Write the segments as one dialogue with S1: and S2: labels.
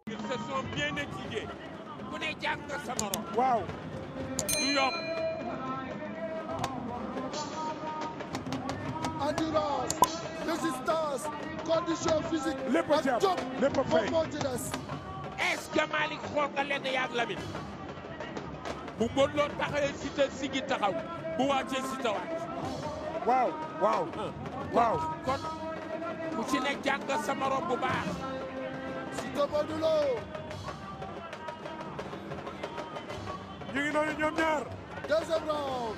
S1: Ils se sont bien étudiés. Ku ne jàng nga sa morom.
S2: waaw.
S1: du yomb.
S3: endurance, résistance, condition physique.
S2: lépp a ci am lépp a fay.
S1: est-ce que Malick xool nga leen yaag Lamine. bu Modou Lo taxawee Siteu sigi taxaw bu wàccee Siteu wàcc.
S2: waaw waaw. waaw.
S1: kon ku ci ne jàng nga sa morom bu baax.
S3: Siteu Modou Lo.
S2: ñu ngi noonu ñoom ñaar.
S3: deuxième round.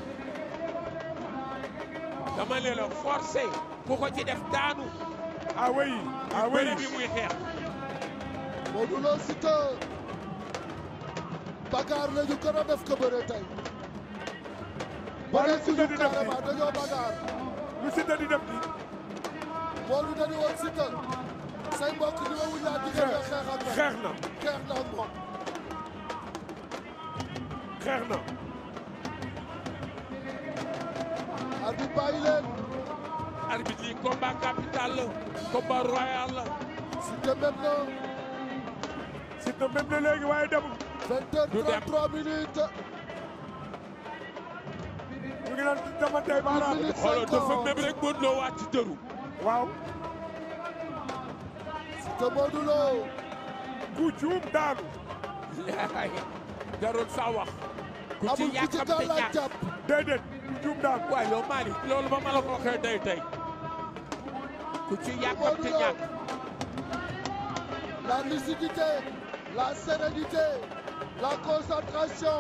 S1: dama ne la forcé ku ko ci def daanu.
S2: ah oui ah oui
S1: bëre bi muy xeex.
S3: Modou Lo Siteu. bagaar la ñu gën a def ko bëre tey. bëre suñu carrément dañoo bagaar.
S2: lu Siteu di def nii.
S3: Modou dañu woon Siteu. say mbokk ñu ma wuñ laa diggante xeex ak moom.
S2: xeex na
S3: xeex na ak moom.
S2: xeex na.
S3: arbitre bàyyi leen.
S1: arbitre yi combat capital la. combat royal la.
S3: Siteu même na.
S2: Siteu même na léegi waaye demul.
S3: 20h33 minutes.
S2: ñu ngi naan damantey baaraam.
S1: xoolal dafa même rek Modou Lo wàcc dëru.
S2: waaw.
S3: Siteu Modou Lo.
S2: ku juum daanu.
S1: jarul sa wax. ku ci
S3: amul ku ci
S1: yàkkamte
S3: gàllaaj
S1: ñàkk.
S3: jàpp.
S2: déedéet ku juum daanu.
S1: waaye yow Malick loolu ba ma la ko waxee day tey. ku ci yàkkamte ñàkk.
S3: La lucidité, la sérénité, la concentration,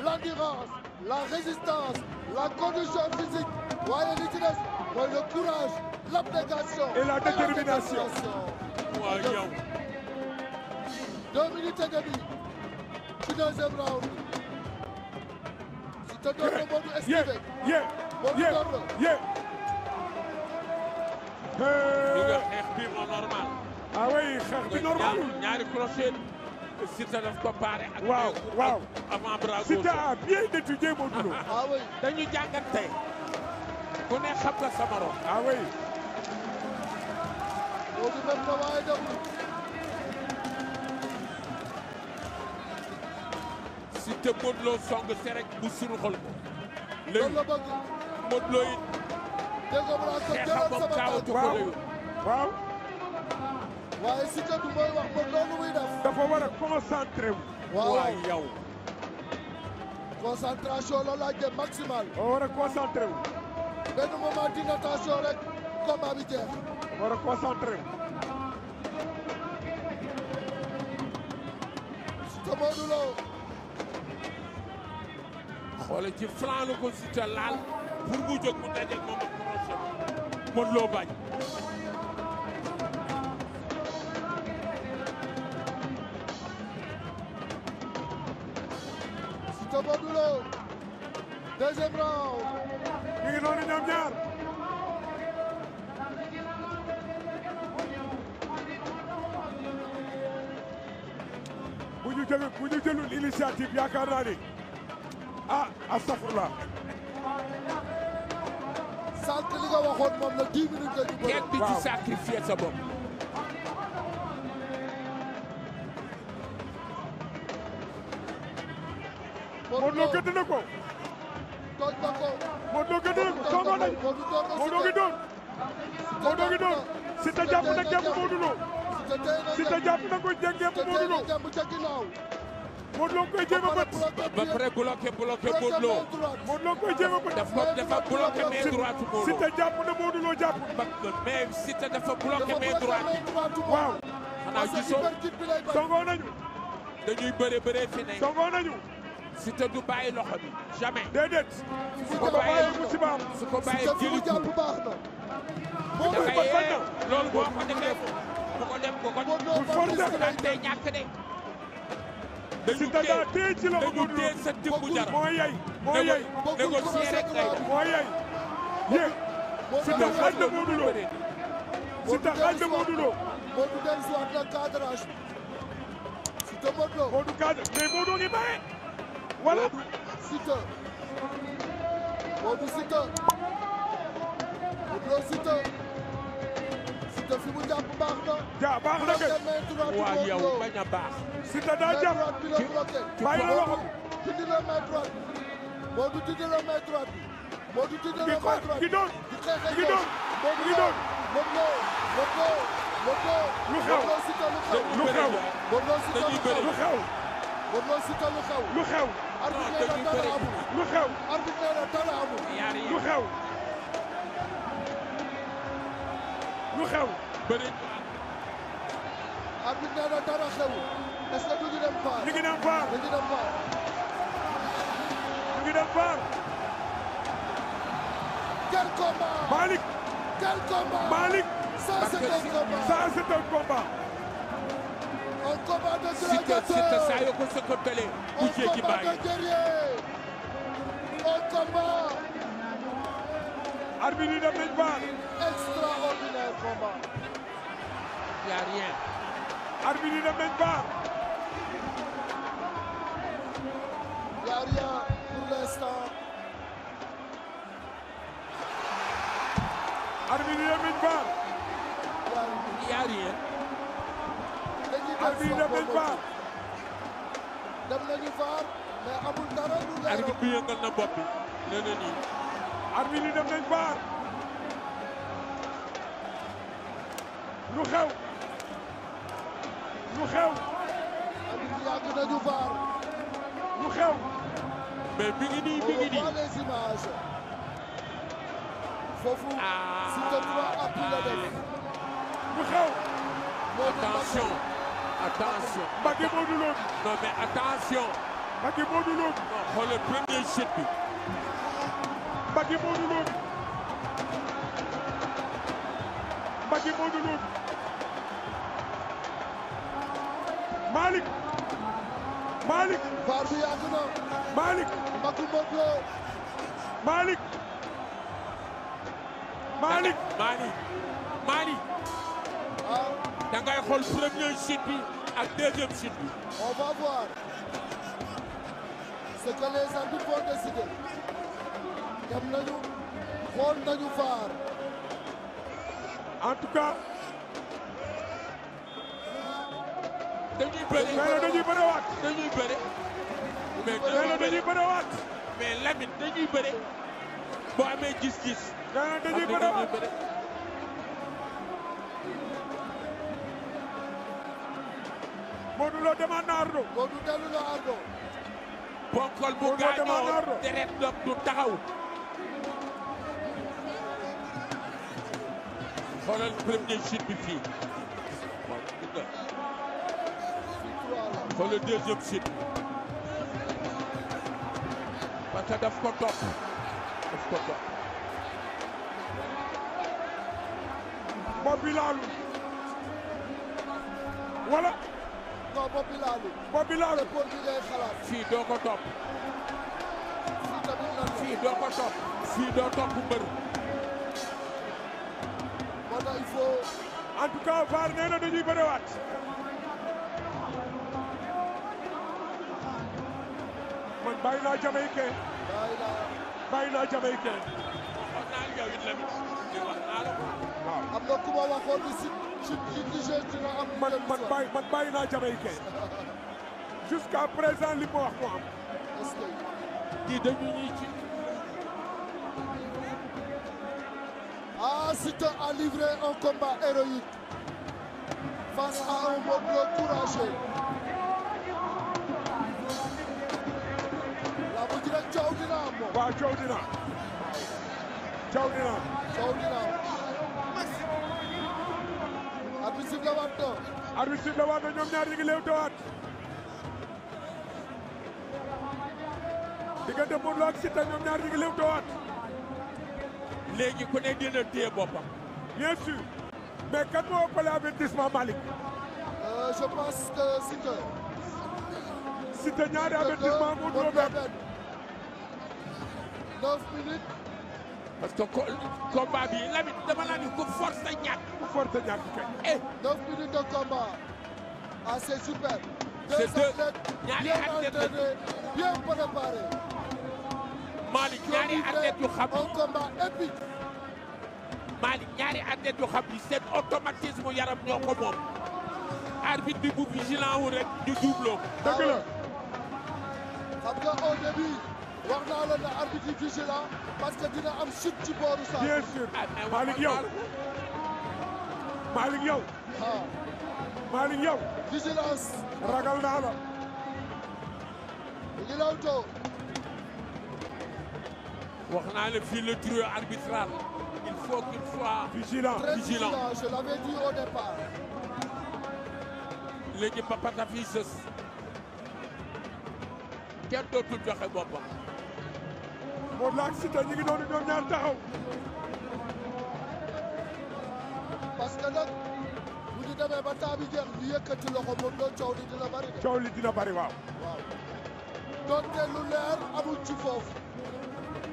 S3: l'endurance, la résistance, la condition physique. waaye li ci des mooy le courage, l'abnégation
S2: et la détermination.
S1: waaw yow.
S3: 2 minutes et demie ci deuxième round. Siteu doon na Modou esquivé. Modou doon na.
S1: ñu nga xeex bi moo normal.
S2: ah oui xeex bi normal.
S1: ñaari crochet. Siteu daf ko pare ak.
S2: waaw waaw.
S1: avant bras gauche.
S2: Siteu a bien étudié Modou Lo.
S3: ah oui.
S1: dañu jàngante. ku ne xam nga sa morom.
S2: ah oui.
S3: Modou dem na waaye demul.
S1: Siteu Modou Lo song se rek bu sunu xol ko.
S3: loolu la bëgg.
S1: Modou Lo it.
S3: dégg nga mu naan ko
S1: xeexam
S3: jëlal
S1: moom
S3: sama
S1: kaawatu
S3: baat.
S1: ko la
S2: waaw.
S3: waaye Siteu du mooy wax Modou Lo lu muy def.
S2: dafa war a concentré wu.
S3: waaw
S1: waay yow.
S3: concentration la laaj de maximal.
S2: dafa war a concentré wu.
S3: benn moment d'inattention rek combat bi jeex.
S2: dafa war a concentré wu.
S3: Siteu Modou Lo.
S1: xoolal ci flanc la ko Siteu laal pour mu jóg mu dajeeg moom ak crochet Modou Lo bañ.
S3: Siteu Modou Lo. deuxième round.
S2: ñu ngi noonu ñoom ñaar. bu ñu jëlul initiative yaakaar naa ni ah astafurlah.
S3: sànq li nga waxoon moom la 10 minutes la ñu bëri.
S1: kenn du ci sacrifier sa bopp.
S2: Modou Lo gëdd na ko.
S3: tooñ na ko.
S2: Modou Lo gëdd na ko songoo nañu. Modou ngi doon. Modou ngi doon. Siteu jàpp na gemb Modou Lo. Siteu jàpp na ko gemb Modou Lo. Modou Lo koy jéem a bët.
S1: ba pare bloqué Modou Lo.
S2: Modou Lo koy jéem a bët.
S1: dafa bloqué main droite Modou Lo.
S2: Siteu jàpp na Modou Lo jàpp.
S1: mais Siteu dafa bloqué main droite.
S2: waaw.
S1: xanaa gisoo
S2: songoo nañu.
S1: dañuy bëree fi ne.
S2: songoo nañu.
S1: Siteu du bàyyi loxo bi jamais.
S2: déedéet.
S1: su ko bàyyee
S2: musibaam.
S1: su ko bàyyee jëli ko dafay yee loolu boo ko defee bu ko dem bu ko daan tey ñàkk de.
S2: Siteu daa téye ci loxo
S1: dañu téye sa dimbu jar.
S2: moo yey moo yey.
S1: négocier rek ngay def.
S2: moo yey. yéeg. Siteu xaaj na Modou Lo. Siteu xaaj na Modou Lo.
S3: Modou dellu si waat na cadrage. Siteu Modou Lo.
S2: Modou cadre mais Modou ngi maye. voilà.
S3: Siteu. Modou Siteu. Modou Lo Siteu.
S2: ja baax na kay.
S1: waaw yow bañ a baax.
S2: Siteu daa jàpp. bàyyi na loxo.
S3: dindi na main droite bi. Modou dindi na main droite bi. Modou dindi na main droite bi.
S2: gi doon gi doon gi doon. lu xew lu xew. lu xew. lu xew.
S3: arbitre nee na dara amul.
S2: lu xew.
S3: arbitre nee na dara amul.
S2: lu xew. lu xew.
S1: bëri.
S3: arbitre nee na dara xewul. est-ce que duñu dem VAR.
S2: ñu ngi dem VAR.
S3: dañu dem VAR.
S2: ñu ngi dem VAR.
S3: Quel combat.
S2: Malick.
S3: Quel combat.
S2: Malick.
S3: Ça c'est un combat.
S2: Ça c'est un combat.
S3: Un combat de
S1: Siteu
S3: gladiateur.
S1: saa yoo ko sëkkatalee. bu
S3: Un
S1: jéggi
S3: combat
S1: bàyyi.
S3: de guerrier. Un combat
S2: arbitre yi dem nañ VAR.
S3: extraordinaire combat.
S1: y a rien.
S2: arbitre yi dem nañ VAR.
S3: Il n'y a rien pour l'instant.
S2: arbitre yi dem nañ VAR.
S1: y a rien.
S2: arbitre yi dem nañ VAR.
S3: dem nañu VAR mais amul dara lu leer.
S1: arbitre bi yëngal na bopp bi. nee na nii.
S2: arbitre yi dem nañ VAR. lu xew. lu xew.
S3: arbitre yàgg nañu VAR.
S2: lu xew.
S1: mais mi ngi nii mi ngi
S3: On
S1: nii.
S3: voit les images. foofu. Siteu 3 appui la def.
S2: lu xew.
S1: attention attention.
S2: Mbacké Modou Lo.
S1: non mais attention.
S2: Mbacké Modou Lo.
S1: non xoolal premier chute bi.
S2: Mbacké Modou Lo. Mbacké Modou Lo. Malick. Malick.
S3: VAR bi yàgg na.
S2: Malick.
S3: Mbacké Modou Lo.
S2: Malick. Malick.
S1: Malick.
S3: ah
S1: da ngay xool premier chute bi ak deuxième chute bi.
S3: on va voir ce que les arbitres vont décider. dem nañu xool nañu VAR.
S2: en tout cas.
S1: dañuy bëri.
S2: nee na dañuy bëriwaat.
S1: dañuy bëri. mais
S2: nee na dañuy bëriwaat.
S1: mais Lamine dañuy bëri. boo amee gis-gis.
S2: nee na dañuy bëriwaat. Modou Lo demande na ardo.
S3: Modou dellu na ardo.
S1: bonkol bu gaañoo deret doom du taxaw. xoolal premier chute bi fii. xoolal deuxième chute. parce que daf ko topp. daf ko topp.
S2: bopp bi laalu. wala.
S3: non bopp bi laalu.
S2: bopp bi laalu.
S3: épaule bi ngay xalaat.
S1: fii doo ko topp.
S3: fii tamit lan la.
S1: fii doo ko topp. fii doo topp mbër.
S3: moo tax il faut.
S2: en tout cas VAR nee na dañuy bëriwaat. man bàyyi naa Jamaïcain. bàyyi naa Jamaïcain.
S1: wax naa yow it la di wax naa la ko.
S2: waaw
S3: am na ku ma waxoon ni si Niger dina am.
S2: man bàyyi naa Jamaïcain. jusqu'à présent li ma wax ko am.
S3: est-ce que.
S1: kii dañu ñuy ci.
S3: Ah, Siteu a livré un combat héroïque face à un Modou Lo courageux. La bu ji rek coow dina am moom.
S2: waaw coow dina. coow dina.
S3: Coow dina am. arbitre sifflé waat na.
S2: arbitre sifflé waat na ñoom ñaar ñi ngi leewtoowaat. diggante Modou Lo ak Siteu ñoom ñaar ñi ngi leewtoowaat.
S1: léegi ku ne dina téye boppam.
S2: bien sûr. mais kan moo ëppale avertissement Malick.
S3: Je pense que Siteu.
S2: Siteu ñaari avertissement Modou Lo benn.
S3: 9 minutes.
S1: parce que combat bi Lamine dama la ni ku force a ñàkk.
S2: ku force a ñàkk kay.
S3: 9 minutes de combat. Ah, c'est super.
S1: C'est
S3: Deux athlètes
S1: ñaari
S3: bien
S1: athlètes la.
S3: entraînés, bien préparés.
S1: Malick ñaari athlètes yu xam.
S3: Un combat épique.
S1: Malick ñaari athlètes yu xam ni seen automatisme yaram ñoo ko moom arbitre bi bu vigilant wu rek ñu doubloo ko.
S2: dëgg la.
S3: xam nga au début wax naa la ne arbitre yi vigilant parce que dina am chute ci booru saa.
S2: bien sûr Malick yow. Malick yow.
S3: ah
S2: Malick yow.
S3: vigilance.
S2: ragal naa la.
S3: mu ngi lawtoo.
S1: wax naa la fii le trio arbitral il faut qu'il soit
S2: vigilant.
S3: Très
S1: vigilant.
S3: vigilant, je l'avais dit au départ.
S1: léegi papata fii sës kenn dootul joxe boppam.
S2: Modou Lo ak Siteu ñu ngi doon ñoom ñaar taxaw.
S3: parce que nag bu ñu demee ba temps bi jeex ñu yëkkati loxo Modou Lo coow li dina bari de.
S2: coow li dina bari waaw.
S3: waaw donte lu leer amul ci foofu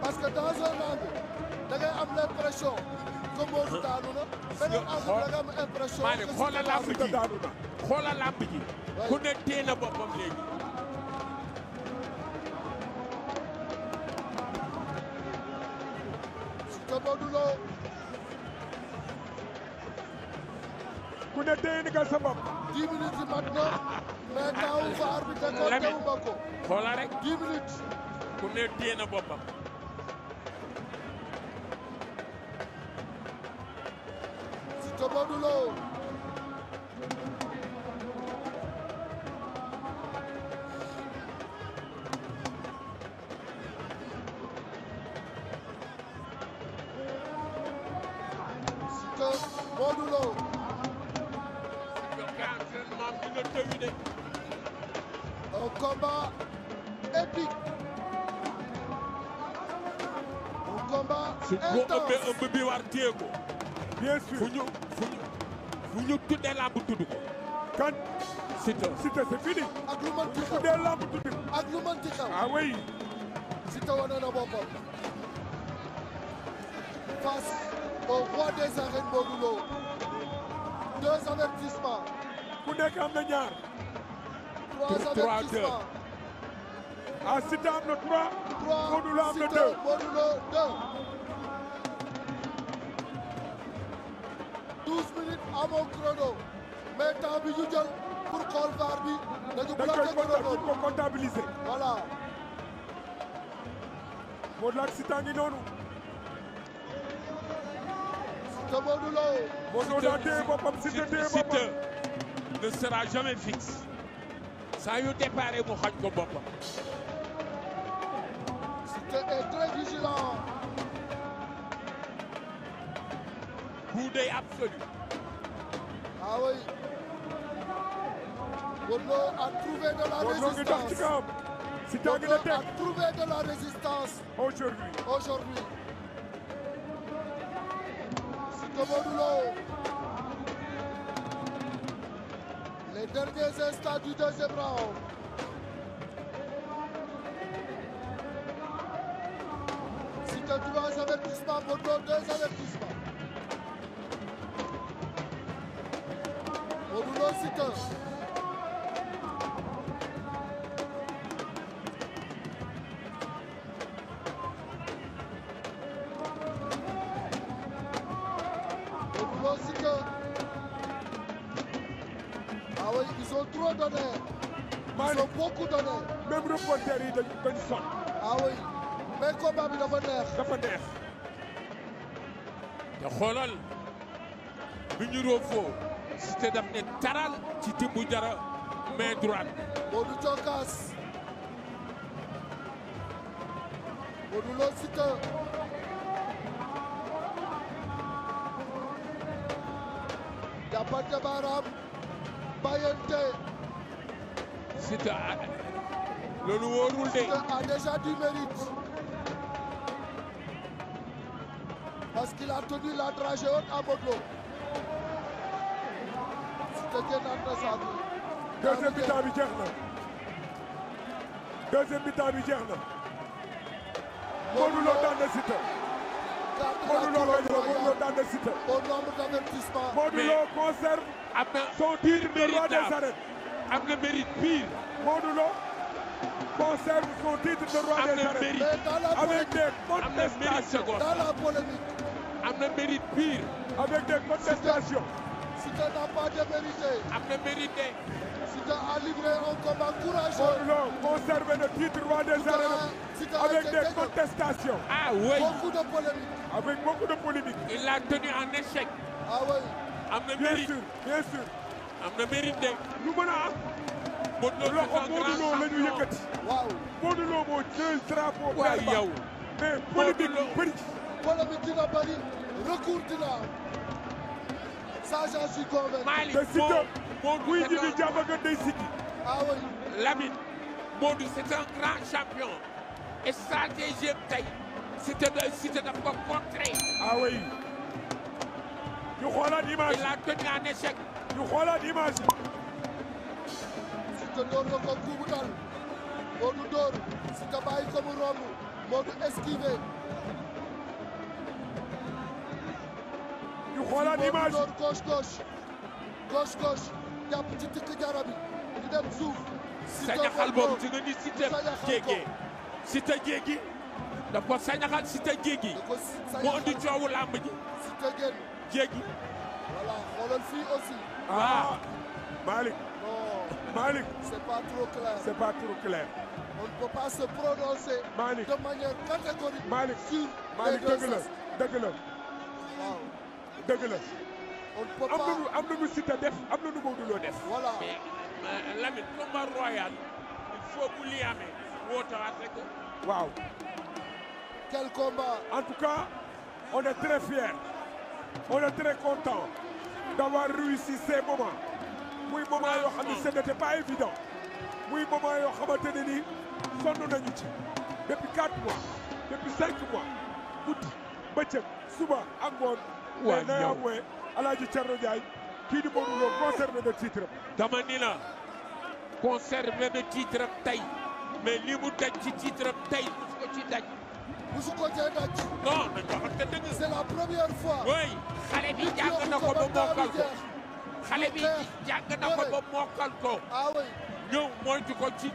S3: parce que dans un angle da ngay am l'impression que Modou daanu na. beneen angle da nga am impression que
S1: Malick xoolal làmb
S2: Siteu
S1: ji
S2: daanu na.
S1: xoolal làmb ji ku ne téye na boppam léegi.
S3: Siteu Modou Lo
S2: ku ne téye nga sa bopp.
S3: 10 minutes yi mat na mais temps wu VAR bi décompté wu ma ko.
S1: xoolal rek
S3: 10 minutes.
S1: ku ne téye na boppam.
S3: Siteu Modou Lo Siteu Modou Lo
S1: entraînement bi nga tëwi de.
S3: un combat épique, un combat
S1: boo ëmbee
S3: intense.
S1: ëmb bi war téye ko.
S2: bien sûr.
S1: fu ñu tuddee làmb tudd ko.
S2: kan.
S1: Siteu.
S2: Siteu c'est fini.
S3: ak lu mënti
S2: ku
S3: xew
S2: dee lamb tudd.
S3: ak lu mënti xew
S2: ah oui.
S3: Siteu wane na boppam face au roi des arènes Modou Lo. 2 avertissements,
S2: ku nekk am na ñaar.
S3: 3 avertissements,
S2: ah Siteu am na 3.
S3: 3
S2: Modou Lo am na 2.
S3: Siteu Modou Lo 2. 12 minutes amoo chrono mais temps bi ñu jël pour xool VAR bi dañu
S2: dañ
S3: bloqué chrono
S2: koy comptabiliser.
S3: voilà.
S2: Modou Lo ak Siteu ngi noonu.
S3: Siteu Modou Lo.
S2: Modou Lo daa téye boppam Siteu téye boppam.
S1: Siteu ne sera jamais fixe. saa yu déparé mu xañ ko boppam.
S3: Siteu est très vigilant.
S1: coup d'œil absolu.
S3: Ah oui. Modou Lo a trouvé de la
S2: Modou Lo ngi dox ci
S3: résistance.
S2: kawam. Siteu ngi
S3: Modou
S2: la
S3: Lo
S2: teg
S3: a trouvé de la résistance
S2: aujourd'hui.
S3: aujourd'hui. Siteu Modou Lo. Les derniers instants du deuxième round. Siteu 3 avertissements, Modou Lo 2 avertissements. Modou Lo Siteu. Modou Lo Siteu. Ah oui, ils ont trop donné. Ils
S2: Malick
S3: ont beaucoup donné.
S2: même reporter yi dañu sonn.
S3: Ah oui. Mais combat bi dafa neex.
S2: dafa neex.
S1: te xoolal bi ñu roofoo Siteu daf ne taral ci timbu jara main droite.
S3: Modou Thiokass. Modou Lo Siteu. jàppante baaraam. bàyyante.
S1: Siteu loolu wóorul de.
S3: Siteu a déjà du mérite. Parce qu'il a tenu la dragée haute à Modou Lo. Siteu génnaat na saako.
S2: deuxième mi-temps bi jeex na. deuxième mi-temps bi jeex na. Modou Lo daan na Siteu. Modou Lo gañ na Modou Lo daan na Siteu.
S3: Au nombre d'avertissements.
S2: Modou Lo conserve
S1: am na
S2: son titre de roi des
S1: mérite
S2: arènes.
S1: am na mérite pire.
S2: Modou Lo conserve son titre de roi
S1: am
S2: des
S1: na
S2: arènes.
S1: mérite
S3: Mais dans la
S2: Avec
S3: polémique,
S2: des
S1: am na mérite
S2: contestations.
S1: seconde.
S3: dans la polémique,
S1: am na mérite pire.
S2: avec des contestations.
S3: Siteu n'a pas démérité.
S1: am na mérite.
S3: Siteu a livré un combat courageux.
S2: Modou Lo conserve le titre roi des arènes avec des contestations.
S1: Ah oui.
S3: Beaucoup de polémiques.
S2: Avec beaucoup de polémiques.
S1: Il l'a tenu en échec.
S3: Ah oui.
S1: am na
S2: Bien
S1: mérite.
S2: sûr, bien sûr.
S1: am na mérite de.
S2: lu mën a am.
S1: Modou Lo
S2: loxo
S1: c'est un
S2: Modou Lo
S1: grand
S2: la ñu
S1: champion.
S2: yëkkati.
S3: waaw.
S2: Modou Lo moo jël drapeau.
S1: waaye yow.
S2: mais polémique yu bëri.
S3: Polémique dina bëri. recours dina am. Ça j'en suis convaincu.
S1: Malick
S2: te Siteu
S1: Modou
S2: buy
S1: c'est
S2: ji di
S1: un-
S2: jàmm nga day siggi.
S3: ah oui.
S1: Lamine Modou c'est un grand champion. Et stratégie tey Siteu daf ko contrer.
S2: ah oui. ñu xoolaat image
S1: Il l'a tenu en échec.
S2: ñu xoolaat image yi.
S3: Siteu door na ko coup bu dal. Modou door. Siteu bàyyi ko mu romb. Modou esquivé.
S2: ñu xoolaat image
S3: Modou door gauche gauche. jàpp ci tikk jara bi. di dem suuf.
S1: sañaxal boobu ci nga ni Siteu
S3: sañaxal ko.
S1: jéegee. Siteu jéegi daf ko sañaxal Siteu jéegi.
S3: da ko
S1: moo indi coowu làmb ji.
S3: Siteu génn.
S1: jéegi.
S3: voilà xoolal fii aussi.
S2: ah Malick
S3: non
S2: Malick
S3: c'est pas trop clair.
S2: c'est pas trop clair.
S3: On ne peut pas se prononcer
S2: Malick
S3: de manière catégorique
S2: Malick
S3: sur les
S2: Malick
S3: deux
S2: dëgg la
S3: sens.
S2: dëgg la
S3: waaw
S2: dëgg la.
S3: on ne peut
S2: am
S3: pas
S2: na nu am na nu Siteu def am na nu Modou Lo def.
S3: voilà
S1: mais Lamine combat royal il faut bu li amee wootawaat rek.
S2: waaw
S3: quel combat.
S2: en tout cas on est très fiers on est très content d'avoir réussi ces moments muy moment yoo xam ne ce n'était pas évident muy moment yoo xamante ne nii sonn nañu ci depuis 4 mois depuis 5 mois guddi bëccëg suba ak ngoon.
S1: waaw
S2: mais néanmoins Alaaji Thierno Ndiaye kii di Modou Lo conservé na titre am.
S1: dama ni la conservé na titre am tey mais li mu daj ci titre am tey musu ko ci daj.
S3: musu ko cee daj.
S1: non nañ ko waxante dëgg.
S3: c'est la première fois.
S1: oui xale bi jàng na ko ba mokkal ko. xale bi jàng na ko ba mokkal ko.
S3: ah oui.
S1: ñëw moytu ko ci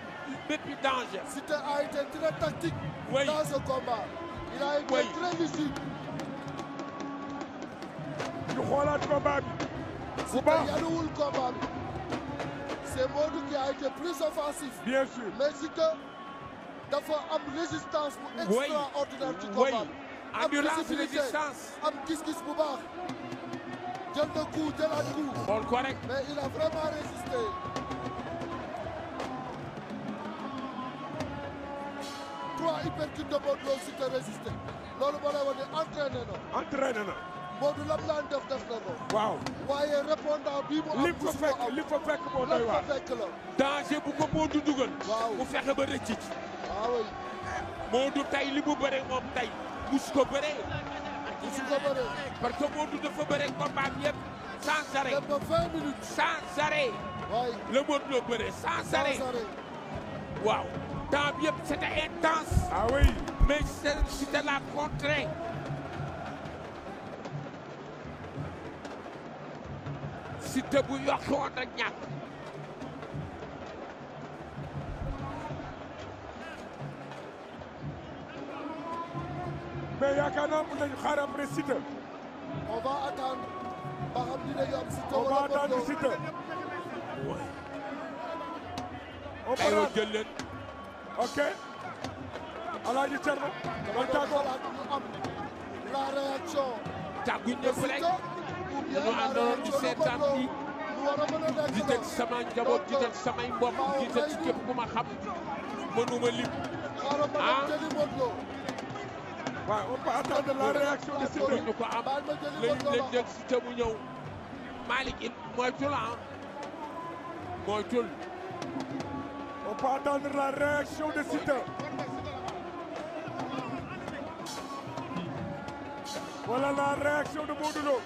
S1: bépp danger.
S3: Siteu a été très tactique.
S1: Oui.
S3: dans ce combat. il a été
S1: Oui.
S3: très lucide.
S2: ñu xoolaat combat bi. bu
S3: Siteu
S2: baax
S3: yanuwul combat bi. c'est Modou qui a été plus offensif.
S2: bien sûr.
S3: mais Siteu dafa am résistance bu
S1: Oui.
S3: extraordinaire ci
S1: Oui.
S3: combat bi. am
S1: Endurance,
S3: visibilité,
S1: résistance.
S3: am gis-gis bu baax. jël na coup jëlaat coup.
S1: xool ko rek.
S3: mais il a vraiment résisté. trois uppercuts de Modou Lo Siteu résisté. loolu moo lay wax ne entraîné na.
S2: entraîné na.
S3: Modou lam daan def na ko.
S2: waaw
S3: waaye répondant bii mu am.
S2: li fa fekk li fa fekk moo doy
S3: lan
S2: waar.
S3: fa fekk la.
S1: danger bu ko Modou dugal.
S3: Waaw.
S1: mu fexe ba rëcc ci.
S3: ah oui.
S1: Modou tey li mu bëree moom tey mus ko bëree.
S3: su ko bëree.
S1: parce que Modou dafa bëree combat bi yëpp sans arrêt.
S3: dem ba 20 minutes.
S1: sans arrêt.
S3: waaye.
S1: le Modou Lo bëree sans arrêt.
S3: sans arrêt.
S1: waaw temps bi yëpp c'était intense.
S2: ah oui.
S1: mais c'était la contrainte. Siteu bu yokk woon ak ñàkk.
S2: mais yaakaar naa mën nañu xaar après Siteu.
S3: on va attendre. ba xam dinañu am Siteu
S2: on va
S3: wala
S2: attendre
S3: Modou Lo.
S2: Siteu. on
S1: aywa
S2: parle
S1: jël leen.
S2: ok. Alaaji Thierno.
S3: dama
S2: man
S3: doon
S2: tàggoo.
S3: xalaat ñu am la réaction.
S1: tàgguñ
S3: de
S1: ñëpp rek.
S3: Siteu ou bien
S1: ñu
S3: la
S1: àndoon di
S3: réaction de
S1: seetaan
S3: Modou Lo.
S1: bi.
S3: lu war a mën a nekk la.
S1: jiital ci sama njaboot jiital ci samay mbokk jiital ci képp ku ma xam. mënuma lim.
S3: xaaral ma
S1: Ah.
S3: dem jëli Modou Lo.
S2: waaw on peut attendre la réaction de Siteu.
S1: ñu ko am
S3: baal ma jëli
S1: lañ
S3: Modou Lo
S1: lañ dégg Siteu mu ñëw. Malick it moytul ah. moytul.
S2: on peut attendre la réaction de Siteu. Voilà la réaction de Modou Lo.